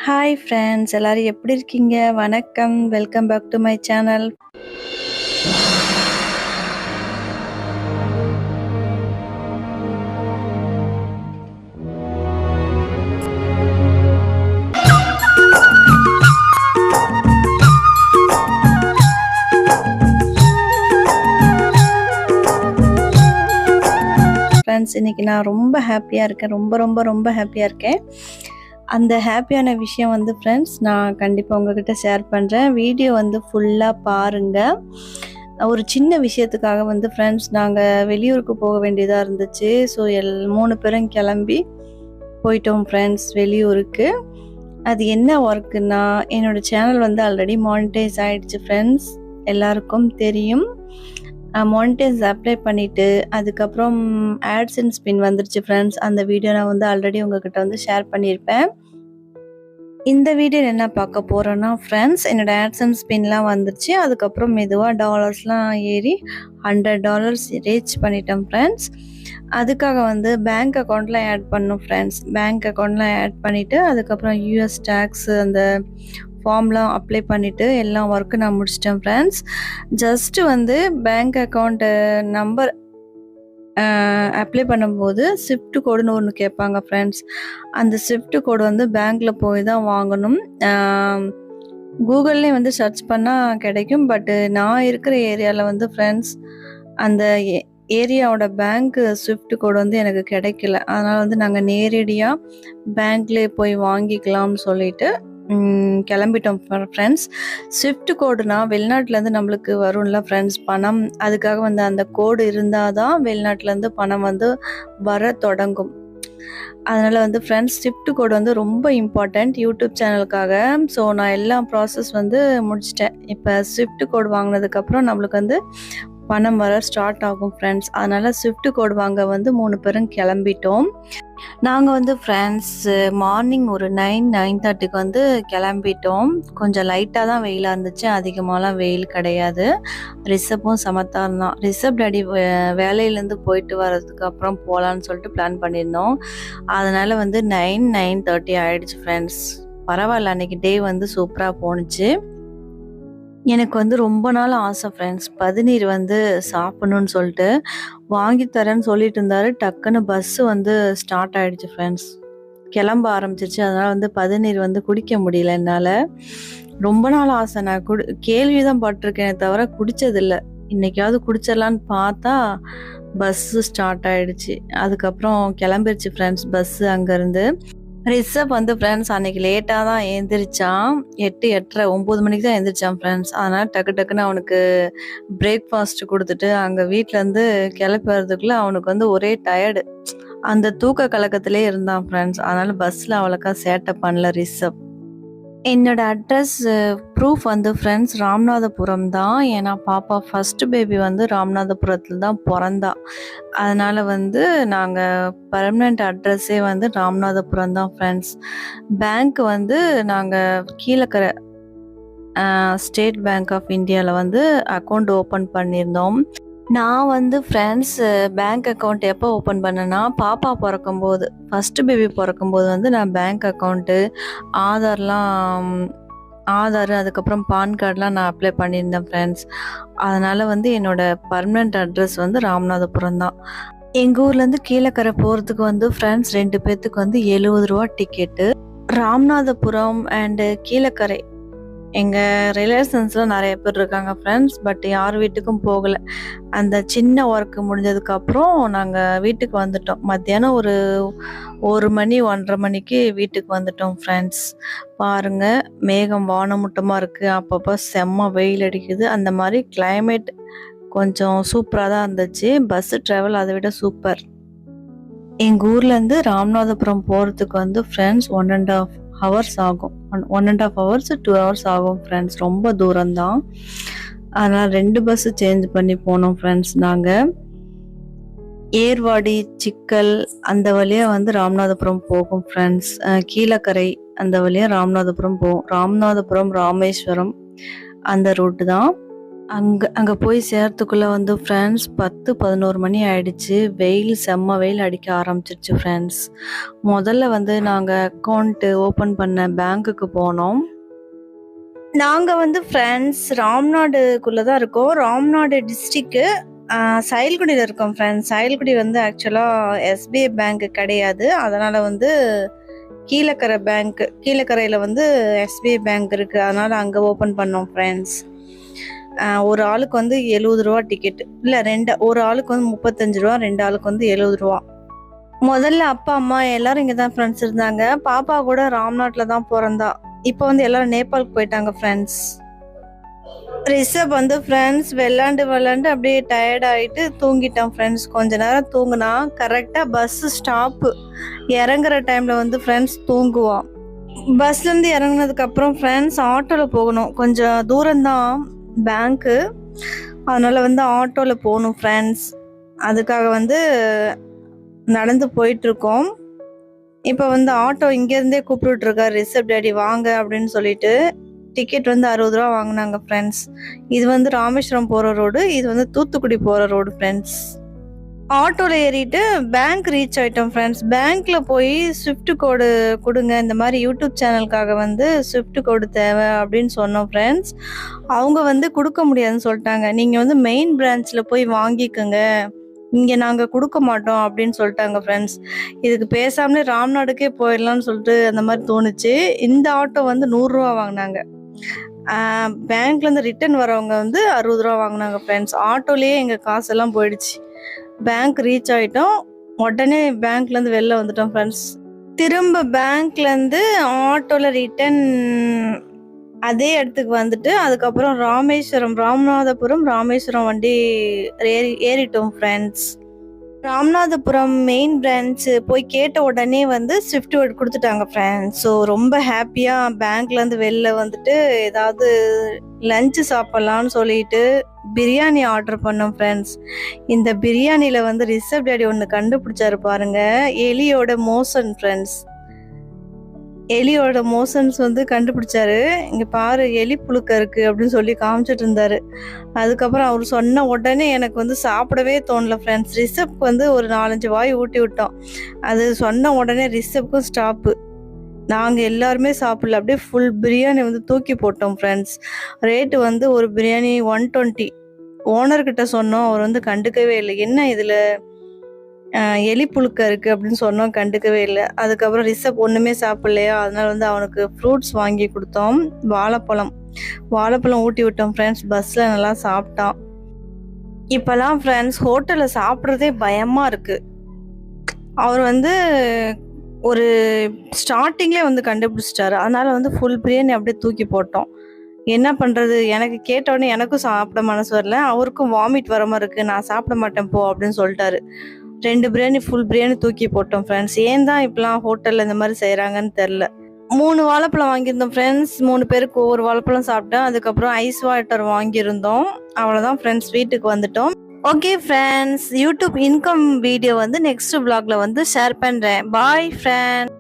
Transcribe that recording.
Hi friends, எல்லாரும் எப்படி இருக்கீங்க? வணக்கம். Welcome back to my channel. Friends, இன்னைக்கு நான் ரொம்ப ஹாப்பியாக இருக்கேன். ரொம்ப ஹாப்பியாக இருக்கேன். அந்த ஹாப்பியான விஷயம் வந்து ஃப்ரெண்ட்ஸ், நான் கண்டிப்பாக உங்ககிட்ட ஷேர் பண்ணுறேன். வீடியோ வந்து ஃபுல்லாக பாருங்கள். ஒரு சின்ன விஷயத்துக்காக வந்து ஃப்ரெண்ட்ஸ் நாங்கள் வெளியூருக்கு போக வேண்டியதாக இருந்துச்சு. ஸோ 3 பேரும் கிளம்பி போயிட்டோம் ஃப்ரெண்ட்ஸ் வெளியூருக்கு. அது என்ன ஒர்க்குன்னா, என்னோடய சேனல் வந்து ஆல்ரெடி மானிட்டைஸ் ஆகிடுச்சு ஃப்ரெண்ட்ஸ், எல்லாருக்கும் தெரியும். மானிட்டைஸ் அப்ளை பண்ணிவிட்டு அதுக்கப்புறம் ஆட்ஸ் அண்ட் ஸ்பின் வந்துருச்சு ஃப்ரெண்ட்ஸ். அந்த வீடியோ நான் வந்து ஆல்ரெடி உங்ககிட்ட வந்து ஷேர் பண்ணியிருப்பேன். இந்த வீடியோவில் என்ன பார்க்க போகிறோன்னா ஃப்ரெண்ட்ஸ், என்னோடய ஆட்ஸ் அண்ட் ஸ்பின்லாம் வந்துருச்சு. அதுக்கப்புறம் மெதுவாக டாலர்ஸ்லாம் ஏறி $100 ரீச் பண்ணிட்டேன் ஃப்ரெண்ட்ஸ். அதுக்காக வந்து பேங்க் அக்கௌண்ட்லாம் ஆட் பண்ணோம் ஃப்ரெண்ட்ஸ். பேங்க் அக்கௌண்ட்லாம் ஆட் பண்ணிவிட்டு அதுக்கப்புறம் யூஎஸ் டேக்ஸு அந்த ஃபார்ம்லாம் அப்ளை பண்ணிவிட்டு எல்லாம் ஒர்க்கு நான் முடிச்சிட்டேன் ஃப்ரெண்ட்ஸ். ஜஸ்ட்டு வந்து பேங்க் அக்கௌண்ட்டு நம்பர் அப்ளை பண்ணும்போது ஸ்விஃப்ட் கோடுன்னு ஒன்று கேட்பாங்க ஃப்ரெண்ட்ஸ். அந்த ஸ்விஃப்ட் கோடு வந்து பேங்க்கில் போய் தான் வாங்கணும். கூகுள்லேயும் வந்து சர்ச் பண்ணால் கிடைக்கும். பட்டு நான் இருக்கிற ஏரியாவில் வந்து ஃப்ரெண்ட்ஸ் அந்த ஏரியாவோட பேங்க் ஸ்விஃப்ட் கோடு வந்து எனக்கு கிடைக்கல. அதனால் வந்து நாங்கள் நேரடியாக பேங்க்லேயே போய் வாங்கிக்கலாம்னு சொல்லிட்டு கிளம்பிட்டோம் ஃப்ரெண்ட்ஸ். ஸ்விஃப்ட் கோடுனா வெளிநாட்டிலேருந்து நம்மளுக்கு வரும்ல ஃப்ரெண்ட்ஸ் பணம். அதுக்காக வந்து அந்த கோடு இருந்தால் தான் வெளிநாட்டிலேருந்து பணம் வந்து வர தொடங்கும். அதனால் வந்து ஃப்ரெண்ட்ஸ் ஸ்விஃப்ட் கோடு வந்து ரொம்ப இம்பார்ட்டண்ட் யூடியூப் சேனலுக்காக. ஸோ நான் எல்லா ப்ராசஸ் வந்து முடிச்சிட்டேன். இப்போ ஸ்விஃப்ட் கோடு வாங்கினதுக்கப்புறம் நம்மளுக்கு வந்து பணம் வர ஸ்டார்ட் ஆகும் ஃப்ரெண்ட்ஸ். அதனால் ஸ்விஃப்ட் கோடு வாங்க வந்து 3 பேரும் கிளம்பிட்டோம். நாங்கள் வந்து ஃப்ரெண்ட்ஸ் மார்னிங் ஒரு 9:30க்கு வந்து கிளம்பிட்டோம். கொஞ்சம் லைட்டாக தான் வெயிலாக இருந்துச்சு, அதிகமாகலாம் வெயில் கிடையாது. ரிஷப்பும் சமத்தான் தான். ரிஷப் டாடி வேலையிலேருந்து போயிட்டு வர்றதுக்கு அப்புறம் போகலான்னு சொல்லிட்டு பிளான் பண்ணியிருந்தோம். அதனால் வந்து 9:30 ஆகிடுச்சு ஃப்ரெண்ட்ஸ். பரவாயில்ல, அன்றைக்கி டே வந்து சூப்பராக போணுச்சு. எனக்கு வந்து ரொம்ப நாள் ஆசை ஃப்ரெண்ட்ஸ், பதநீர் வந்து சாப்பிட்ணுன்னு சொல்லிட்டு வாங்கி தரேன்னு சொல்லிட்டு இருந்தாரு. டக்குன்னு பஸ்ஸு வந்து ஸ்டார்ட் ஆகிடுச்சு ஃப்ரெண்ட்ஸ், கிளம்ப ஆரம்பிச்சிருச்சு. அதனால் வந்து பதநீர் வந்து குடிக்க முடியல என்னால். ரொம்ப நாள் ஆசை. நான் கேள்வி தான் பட்டிருக்கேனே தவிர குடித்ததில்லை. இன்றைக்காவது குடிச்சிடலான்னு பார்த்தா பஸ்ஸு ஸ்டார்ட் ஆகிடுச்சு. அதுக்கப்புறம் கிளம்பிருச்சு ஃப்ரெண்ட்ஸ் பஸ்ஸு அங்கேருந்து. ரிஷப் வந்து ஃப்ரெண்ட்ஸ் அன்றைக்கி லேட்டாக தான் எழுந்திரிச்சான். 8, 8:30, 9 மணிக்கு தான் எழுந்திரிச்சான் ஃப்ரெண்ட்ஸ். அதனால் டக்குன்னு அவனுக்கு பிரேக்ஃபாஸ்ட் கொடுத்துட்டு அங்கே வீட்டிலேருந்து கிளப்பி வர்றதுக்குள்ளே அவனுக்கு வந்து ஒரே டயர்டு. அந்த தூக்க கலக்கத்திலே இருந்தான் ஃப்ரெண்ட்ஸ். அதனால் பஸ்ஸில் அவ்வளோக்கா சேட்டை பண்ணல ரிஷப். என்னோடய அட்ரஸ் ப்ரூஃப் வந்து ஃப்ரெண்ட்ஸ் ராமநாதபுரம் தான். ஏன்னா பாப்பா ஃபஸ்ட்டு பேபி வந்து ராமநாதபுரத்தில் தான் பிறந்தா. அதனால் வந்து நாங்கள் பர்மனெண்ட் அட்ரஸே வந்து ராமநாதபுரம் தான் ஃப்ரெண்ட்ஸ். பேங்க் வந்து நாங்கள் கீழக்கரை ஸ்டேட் பேங்க் ஆஃப் இந்தியாவில் வந்து அக்கௌண்ட் ஓப்பன் பண்ணியிருந்தோம். நான் வந்து ஃப்ரெண்ட்ஸ் பேங்க் அக்கௌண்ட் எப்போ ஓப்பன் பண்ணேன்னா, பாப்பா பிறக்கும்போது, ஃபஸ்ட்டு பேபி பிறக்கும்போது வந்து நான் பேங்க் அக்கௌண்ட்டு ஆதார் அதுக்கப்புறம் பான் கார்டெலாம் நான் அப்ளை பண்ணியிருந்தேன் ஃப்ரெண்ட்ஸ். அதனால் வந்து என்னோடய பர்மனெண்ட் அட்ரஸ் வந்து ராமநாதபுரம் தான். எங்கள் ஊர்லேருந்து கீழக்கரை போகிறதுக்கு வந்து ஃப்ரெண்ட்ஸ் 2 பேர்த்துக்கு வந்து ₹70 டிக்கெட்டு. ராமநாதபுரம் அண்டு கீழக்கரை எங்கள் ரிலேஷன்ஸில் நிறைய பேர் இருக்காங்க ஃப்ரெண்ட்ஸ். பட் யார் வீட்டுக்கும் போகலை. அந்த சின்ன ஒர்க்கு முடிஞ்சதுக்கப்புறம் நாங்கள் வீட்டுக்கு வந்துட்டோம். மத்தியானம் ஒரு 1 மணி 1:30 மணிக்கு வீட்டுக்கு வந்துட்டோம் ஃப்ரெண்ட்ஸ். பாருங்கள், மேகம் வானமுட்டமாக இருக்குது, அப்பப்போ செம்ம வெயில் அடிக்குது. அந்த மாதிரி கிளைமேட் கொஞ்சம் சூப்பராக தான் இருந்துச்சு. பஸ்ஸு ட்ராவல் அதை விட சூப்பர். எங்கள் ஊர்லேருந்து ராமநாதபுரம் போகிறதுக்கு வந்து ஃப்ரெண்ட்ஸ் 1.5 hours ஆகும். 1.5 hours 2 hours ஆகும் ஃப்ரெண்ட்ஸ். ரொம்ப தூரம்தான். அதனால் 2 பஸ்ஸு சேஞ்ச் பண்ணி போனோம் ஃப்ரெண்ட்ஸ். நாங்கள் ஏர்வாடி, சிக்கல் அந்த வழியாக வந்து ராமநாதபுரம் போகும் ஃப்ரெண்ட்ஸ். கீழக்கரை அந்த வழியாக ராமநாதபுரம் போகும். ராமநாதபுரம், ராமேஸ்வரம் அந்த ரூட்டு தான். அங்க போய் சேர்றதுக்குள்ள வந்து ஃப்ரெண்ட்ஸ் 10, 11 மணி ஆயிடுச்சு. வெயில் செம்ம வெயில் அடிக்க ஆரம்பிச்சிருச்சு ஃப்ரெண்ட்ஸ். முதல்ல வந்து நாங்க அக்கவுண்ட் ஓப்பன் பண்ண பேங்க்குக்கு போனோம். நாங்க வந்து ஃப்ரெண்ட்ஸ் ராம்நாடுக்குள்ள தான் இருக்கோம். ராம்நாடு டிஸ்ட்ரிக்ட் சைல்குடியில இருக்கோம் ஃப்ரெண்ட்ஸ். சைல்குடி வந்து ஆக்சுவலா எஸ்பிஐ பேங்க் கிடையாது. அதனால வந்து கீழக்கரையில வந்து எஸ்பிஐ பேங்க் இருக்கு. அதனால அங்க ஓப்பன் பண்ணோம் ஃப்ரெண்ட்ஸ். ஒரு ஆளுக்கு வந்து ரூ. 70 டிக்கெட். இல்ல ஒரு ஆளுக்கு வந்து ரூ. 35, 2 ஆளுக்கு வந்து ரூ. 70. முதல்ல அப்பா, அம்மா எல்லாரும் இங்க தான் ஃப்ரெண்ட்ஸ் இருந்தாங்க. பாப்பா கூட ராம்நாட்ல தான் பொறந்தா. இப்போ வந்து எல்லாரும் நேபாளுக்கு போயிட்டாங்க ஃப்ரெண்ட்ஸ். ரிஷப் வந்து ஃப்ரெண்ட்ஸ் விளாண்டு அப்படியே டயர்ட் ஆயிட்டு தூங்கிட்டான் ஃப்ரெண்ட்ஸ். கொஞ்ச நேரம் தூங்குனா கரெக்டா பஸ் ஸ்டாப் இறங்குற டைம்ல வந்து ஃப்ரெண்ட்ஸ் தூங்குவான். பஸ்ல இருந்து இறங்குனதுக்கு அப்புறம் ஃப்ரெண்ட்ஸ் ஆட்டோல போகணும். கொஞ்சம் தூரம்தான் பேங்க்கு. அதனால வந்து ஆட்டோல போகணும் ஃப்ரெண்ட்ஸ். அதுக்காக வந்து நடந்து போயிட்டு இருக்கோம். இப்போ வந்து ஆட்டோ இங்கேருந்தே கூப்பிட்டுட்டு இருக்காரு, ரிஷப் டேடி வாங்க அப்படின்னு சொல்லிட்டு. டிக்கெட் வந்து ரூ. 60 வாங்கினாங்க ஃப்ரெண்ட்ஸ். இது வந்து ராமேஸ்வரம் போகிற ரோடு, இது வந்து தூத்துக்குடி போகிற ரோடு ஃப்ரெண்ட்ஸ். ஆட்டோவில் ஏறிட்டு பேங்க் ரீச் ஆகிட்டோம் ஃப்ரெண்ட்ஸ். பேங்க்கில் போய் ஸ்விஃப்ட் கோடு கொடுங்க, இந்த மாதிரி யூடியூப் சேனலுக்காக வந்து ஸ்விஃப்ட் கோடு தேவை அப்படின்னு சொன்னோம் ஃப்ரெண்ட்ஸ். அவங்க வந்து கொடுக்க முடியாதுன்னு சொல்லிட்டாங்க. நீங்கள் வந்து மெயின் பிரான்ச்சில் போய் வாங்கிக்கோங்க, இங்கே நாங்கள் கொடுக்க மாட்டோம் அப்படின்னு சொல்லிட்டாங்க ஃப்ரெண்ட்ஸ். இதுக்கு பேசாமலே ராம்நாடுக்கே போயிடலாம்னு சொல்லிட்டு அந்த மாதிரி தோணுச்சு. இந்த ஆட்டோ வந்து ரூ. 100 வாங்கினாங்க. பேங்க்லேருந்து ரிட்டர்ன் வரவங்க வந்து ரூ. 60 வாங்கினாங்க ஃப்ரெண்ட்ஸ். ஆட்டோலேயே எங்கள் காசெல்லாம் போயிடுச்சு. பேங்க் ரீச் ஆகிட்டோம். உடனே பேங்க்லேருந்து வெளில வந்துட்டோம் ஃப்ரெண்ட்ஸ். திரும்ப பேங்க்லேருந்து ஆட்டோவில் ரிட்டன் அதே இடத்துக்கு வந்துட்டு அதுக்கப்புறம் ராமநாதபுரம் ராமேஸ்வரம் வண்டி ஏறிட்டோம் ஃப்ரெண்ட்ஸ். ராமநாதபுரம் மெயின் பிரான்ச் போய் கேட்ட உடனே வந்து ஸ்விஃப்ட் கோட் கொடுத்துட்டாங்க ஃப்ரெண்ட்ஸ். ஸோ ரொம்ப ஹாப்பியாக பேங்க்லேருந்து வெளில வந்துட்டு ஏதாவது லஞ்சு சாப்பிட்லான்னு சொல்லிட்டு பிரியாணி ஆர்டர் பண்ணோம் ஃப்ரெண்ட்ஸ். இந்த பிரியாணியில் வந்து ரிஷப் டேடி ஒன்று கண்டுபிடிச்சாரு பாருங்க, எலியோட மோஷன் ஃப்ரெண்ட்ஸ். எலியோட மோஷன்ஸ் வந்து கண்டுபிடிச்சாரு. இங்கே பாரு எலி புழுக்க இருக்கு அப்படின்னு சொல்லி காமிச்சிட்டு இருந்தாரு. அதுக்கப்புறம் அவர் சொன்ன உடனே எனக்கு வந்து சாப்பிடவே தோணல ஃப்ரெண்ட்ஸ். ரிஷப்க்கு வந்து ஒரு 4-5 வாய் ஊட்டி விட்டோம். அது சொன்ன உடனே ரிஷப்க்கும் ஸ்டாப்பு. நாங்கள் எல்லாருமே சாப்பிடல, அப்படியே ஃபுல் பிரியாணி வந்து தூக்கி போட்டோம் ஃப்ரெண்ட்ஸ். ரேட்டு வந்து ஒரு பிரியாணி 120. ஓனர்கிட்ட சொன்னோம், அவர் வந்து கண்டுக்கவே இல்லை. என்ன இதில் எலி புழுக்க இருக்குது அப்படின்னு சொன்னோம், கண்டுக்கவே இல்லை. அதுக்கப்புறம் ரிஷப் ஒன்றுமே சாப்பிட்லையா, அதனால வந்து அவனுக்கு ஃப்ரூட்ஸ் வாங்கி கொடுத்தோம். வாழைப்பழம் ஊட்டி விட்டோம் ஃப்ரெண்ட்ஸ். பஸ்ஸில் நல்லா சாப்பிட்டான். இப்போலாம் ஃப்ரெண்ட்ஸ் ஹோட்டலில் சாப்பிட்றதே பயமாக இருக்குது. அவர் வந்து ஒரு ஸ்டார்டிங்லேயே வந்து கண்டுபிடிச்சிட்டாரு. அதனால வந்து ஃபுல் பிரியாணி அப்படியே தூக்கி போட்டோம். என்ன பண்ணுறது, எனக்கு கேட்டோடனே எனக்கும் சாப்பிட மனசு வரல, அவருக்கும் வாமிட் வர மாதிரி இருக்குது, நான் சாப்பிட மாட்டேன் போ அப்படின்னு சொல்லிட்டாரு. 2 பிரியாணி ஃபுல் பிரியாணி தூக்கி போட்டோம் ஃப்ரெண்ட்ஸ். ஏன் தான் இப்பெல்லாம் ஹோட்டலில் இந்த மாதிரி செய்கிறாங்கன்னு தெரில. 3 வாழைப்பழம் வாங்கியிருந்தோம் ஃப்ரெண்ட்ஸ். 3 பேருக்கு ஒவ்வொரு வாழைப்பழம் சாப்பிட்டோம். அதுக்கப்புறம் ஐஸ் வாட்டர் வாங்கியிருந்தோம். அவ்வளோதான் ஃப்ரெண்ட்ஸ், வீட்டுக்கு வந்துட்டோம். Okay friends, YouTube income video வந்து நெக்ஸ்ட் vlogல வந்து ஷேர் பண்ணுறேன். Bye friends.